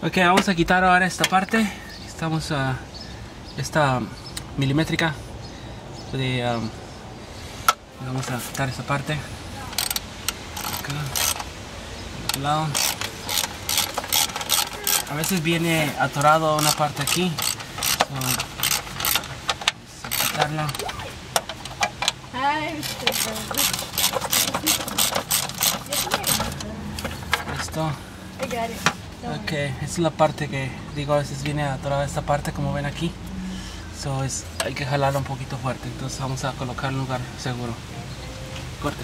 Ok, vamos a quitar ahora esta parte. Estamos a esta milimétrica. Vamos a quitar esta parte. Acá, al otro lado. A veces viene atorado una parte aquí. Vamos a quitarla. Listo. Ok, esta es la parte que digo, a veces viene atorada esta parte, como ven aquí. Hay que jalarla un poquito fuerte, entonces vamos a colocar en un lugar seguro. Corte.